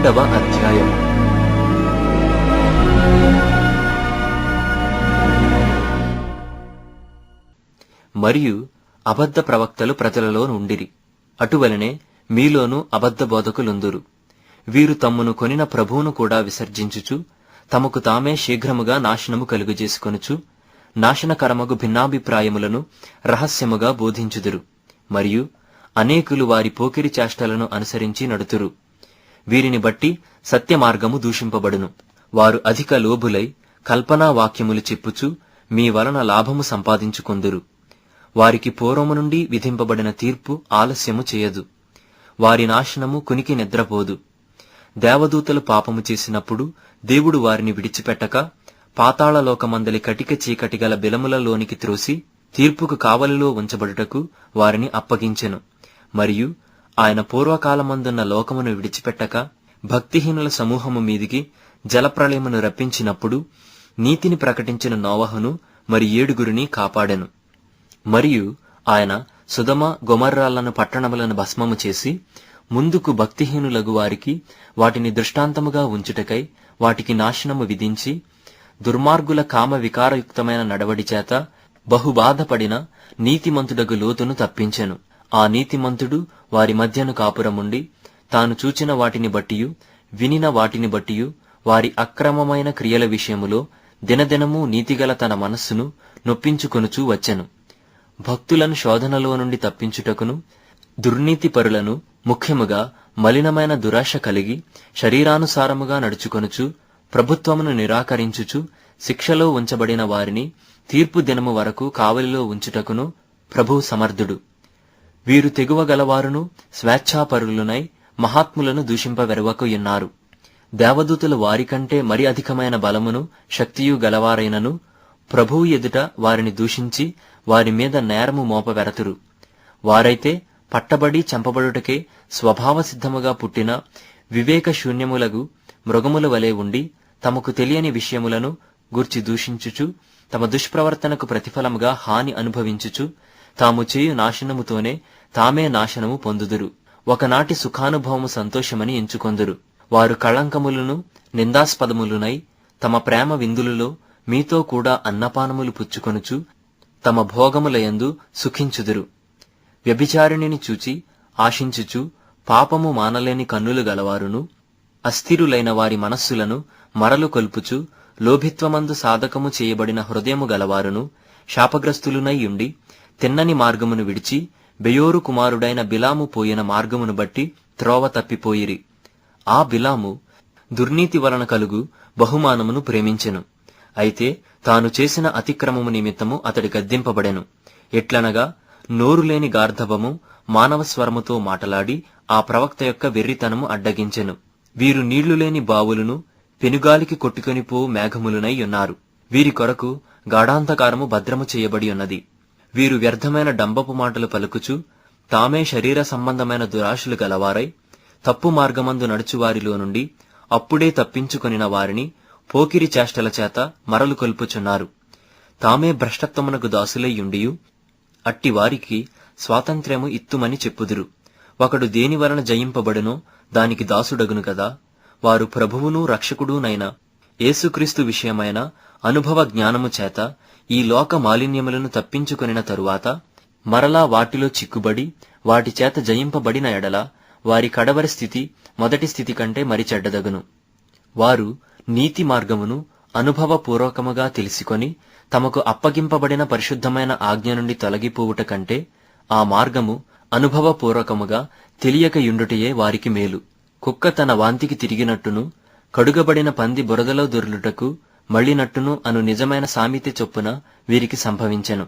12వ అధ్యాయం. మరియు అబద్ధ ప్రవక్తలు ప్రజలలో నుండిరి. అటువలనే మీలోనూ అబద్ధ బోధకులుందురు. వీరు తమ్మును కొనిన ప్రభువును కూడా విసర్జించుచు తమకు తామే శీఘ్రముగా నాశనము కలుగజేసుకొనుచు నాశనకరమగు భిన్నాభిప్రాయములను రహస్యముగా బోధించుదురు. మరియు అనేకులు వారి పోకిరి చేష్టలను అనుసరించి నడుతురు. వీరిని బట్టి సత్యమార్గము దూషింపబడును. వారు అధిక లోభులై కల్పనా వాక్యములు చెప్పుచు మీ వలన లాభము సంపాదించుకొందురు. వారికి పూర్వము నుండి విధింపబడిన తీర్పు ఆలస్యము చేయదు. వారి నాశనము కునికి నిద్రపోదు. దేవదూతలు పాపము చేసినప్పుడు దేవుడు వారిని విడిచిపెట్టక పాతాళలోకమందలి కటిక చీకటి గల బిలములలోనికి త్రోసి తీర్పుకు కావలిలో ఉంచబడుటకు వారిని అప్పగించెను. మరియు ఆయన పూర్వకాలమందున్న లోకమును విడిచిపెట్టక భక్తిహీనుల సమూహము మీదికి జలప్రళయమును రప్పించినప్పుడు నీతిని ప్రకటించిన నోవహును మరి 7 కాపాడెను. మరియు ఆయన సుధమ గొమర్రాలను పట్టణములను భస్మము చేసి ముందుకు భక్తిహీనులగు వారికి వాటిని దృష్టాంతముగా ఉంచుటకై వాటికి నాశనము విధించి దుర్మార్గుల కామ వికారయుక్తమైన నడవడి చేత బహుబాధపడిన నీతిమంతుడగు లోతును తప్పించెను. ఆ నీతిమంతుడు వారి మధ్యను కాపురముండి తాను చూచిన వాటిని బట్టియు వినిన వాటిని బట్టియు వారి అక్రమమైన క్రియల విషయములో దినదినము నీతిగల తన మనస్సును నొప్పించుకొనుచూ వచ్చెను. భక్తులను శోధనలో నుండి తప్పించుటకును దుర్నీతిపరులను ముఖ్యముగా మలినమైన దురాశ కలిగి శరీరానుసారముగా నడుచుకొనుచు ప్రభుత్వమును నిరాకరించుచు శిక్షలో ఉంచబడిన వారిని తీర్పు దినము వరకు కావలిలో ఉంచుటకును ప్రభువు సమర్థుడు. వీరు తెగువగలవారును స్వేచ్ఛాపరులునై మహాత్ములను దూషింపవెరవకయున్నారు. దేవదూతలు వారికంటే మరి అధికమైన బలమును శక్తియు గలవారైనను ప్రభువు ఎదుట వారిని దూషించి వారి మీద నేరము మోపవెరతురు. వారైతే పట్టబడి చంపబడుటకే స్వభావసిద్ధముగా పుట్టిన వివేక శూన్యములగు మృగముల వలె ఉండి తమకు తెలియని విషయములను గూర్చి దూషించుచు తమ దుష్ప్రవర్తనకు ప్రతిఫలముగా హాని అనుభవించుచు తాము చేయు నాశనముతోనే తామే నాశనము పొందుదురు. ఒకనాటి సుఖానుభవము సంతోషమని ఎంచుకొందురు. వారు కళంకములను నిందాస్పదములునై తమ ప్రేమ విందులలో మీతో కూడా అన్నపానములు పుచ్చుకొనుచు తమ భోగములయందు సుఖించుదురు. వ్యభిచారిణిని చూచి ఆశించుచు పాపము మానలేని కన్నులు గలవారును అస్థిరులైన వారి మనస్సులను మరలు కొల్పుచు లోభిత్వమందు సాధకము చేయబడిన హృదయము గలవారును శాపగ్రస్తులునై ఉండి తిన్నని మార్గమును విడిచి బెయోరు కుమారుడైన బిలాము పోయిన మార్గమును బట్టి త్రోవ తప్పిపోయిరి. ఆ బిలాము దుర్నీతి వలన కలుగు బహుమానమును ప్రేమించెను. అయితే తాను చేసిన అతిక్రమము నిమిత్తము అతడి గద్దింపబడెను. ఎట్లనగా నోరులేని గార్ధబము మానవ స్వరముతో మాటలాడి ఆ ప్రవక్త యొక్క వెర్రితనము అడ్డగించెను. వీరు నీళ్లులేని బావులను పెనుగాలికి కొట్టుకొనిపో మేఘములునై ఉన్నారు. వీరి కొరకు గాఢాంధకారము భద్రము చేయబడి ఉన్నది. వీరు వ్యర్థమైన డంబపు మాటలు పలుకుచు తామే శరీర సంబంధమైన దురాశలు గలవారై తప్పు మార్గమందు నడుచువారిలో నుండి అప్పుడే తప్పించుకొనిన వారిని పోకిరి చేష్టల చేత మరలు కొల్పుచున్నారు. తామే భ్రష్టత్వమునకు దాసులైయుండియు అట్టి వారికి స్వాతంత్ర్యము ఇత్తుమని చెప్పుదురు. ఒకడు దేని వలన జయింపబడునో దానికి దాసుడగును కదా. వారు ప్రభువును రక్షకుడునైన యేసుక్రీస్తు విషయమైన అనుభవ జ్ఞానము చేత ఈ లోక మాలిన్యములను తప్పించుకొనిన తరువాత మరలా వాటిలో చిక్కుబడి వాటి చేత జయింపబడిన ఎడల వారి కడవరి స్థితి మొదటి స్థితి కంటే మరి చెడ్డదగును. వారు నీతి మార్గమును అనుభవపూర్వకముగా తెలుసుకొని తమకు అప్పగింపబడిన పరిశుద్ధమైన ఆజ్ఞ నుండి తొలగిపోవుట కంటే ఆ మార్గము అనుభవపూర్వకముగా తెలియక యుండుటయే వారికి మేలు. కుక్క తన వాంతికి తిరిగినట్టును కడుగబడిన పంది బురదలో దొర్లుటకు మళ్ళినట్టును అను నిజమైన సామెత చొప్పున వీరికి సంభవించెను.